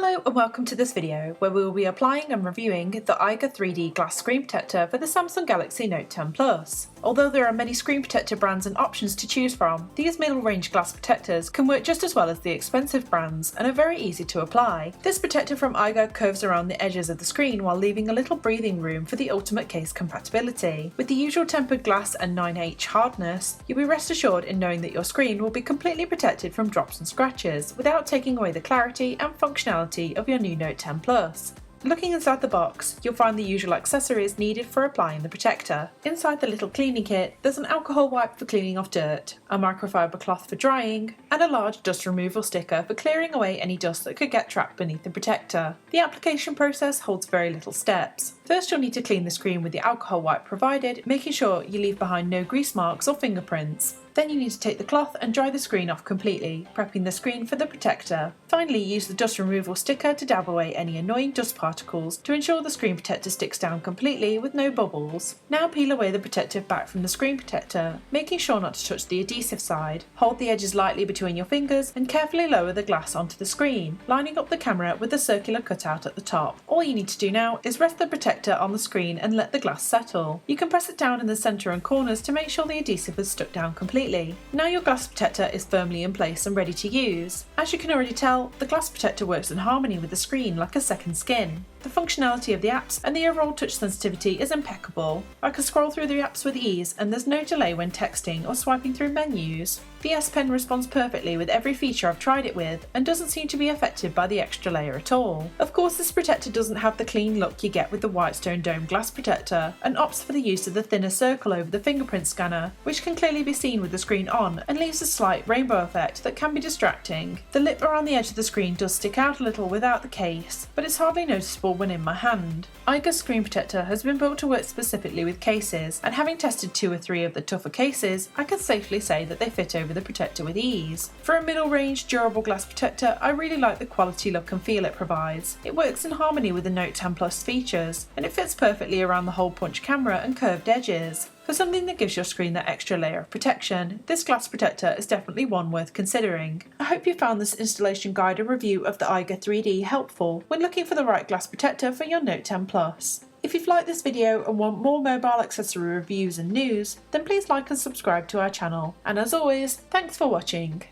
Hello and welcome to this video where we will be applying and reviewing the Eiger 3D glass screen protector for the Samsung Galaxy Note 10 Plus. Although there are many screen protector brands and options to choose from, these middle range glass protectors can work just as well as the expensive brands and are very easy to apply. This protector from Eiger curves around the edges of the screen while leaving a little breathing room for the ultimate case compatibility. With the usual tempered glass and 9H hardness, you'll be rest assured in knowing that your screen will be completely protected from drops and scratches without taking away the clarity and functionality of your new Note 10 Plus. Looking inside the box, you'll find the usual accessories needed for applying the protector. Inside the little cleaning kit, there's an alcohol wipe for cleaning off dirt, a microfiber cloth for drying, and a large dust removal sticker for clearing away any dust that could get trapped beneath the protector. The application process holds very little steps. First, you'll need to clean the screen with the alcohol wipe provided, making sure you leave behind no grease marks or fingerprints. Then you need to take the cloth and dry the screen off completely, prepping the screen for the protector. Finally, use the dust removal sticker to dab away any annoying dust particles to ensure the screen protector sticks down completely with no bubbles. Now peel away the protective back from the screen protector, making sure not to touch the adhesive side. Hold the edges lightly between your fingers and carefully lower the glass onto the screen, lining up the camera with the circular cutout at the top. All you need to do now is rest the protector on the screen and let the glass settle. You can press it down in the centre and corners to make sure the adhesive is stuck down completely. Now your glass protector is firmly in place and ready to use. As you can already tell, the glass protector works in harmony with the screen like a second skin. The functionality of the apps and the overall touch sensitivity is impeccable. I can scroll through the apps with ease and there's no delay when texting or swiping through menus. The S Pen responds perfectly with every feature I've tried it with and doesn't seem to be affected by the extra layer at all. Of course, this protector doesn't have the clean look you get with the Whitestone Dome glass protector and opts for the use of the thinner circle over the fingerprint scanner, which can clearly be seen with the screen on and leaves a slight rainbow effect that can be distracting. The lip around the edge of the screen does stick out a little without the case, but it's hardly noticeable when in my hand. Eiger's screen protector has been built to work specifically with cases, and having tested 2 or 3 of the tougher cases, I can safely say that they fit over the protector with ease. For a middle range durable glass protector, I really like the quality look and feel it provides. It works in harmony with the Note 10 Plus features, and it fits perfectly around the hole punch camera and curved edges. For something that gives your screen that extra layer of protection, this glass protector is definitely one worth considering. I hope you found this installation guide and review of the Eiger 3D helpful when looking for the right glass protector for your Note 10 Plus. If you've liked this video and want more mobile accessory reviews and news, then please like and subscribe to our channel. And as always, thanks for watching.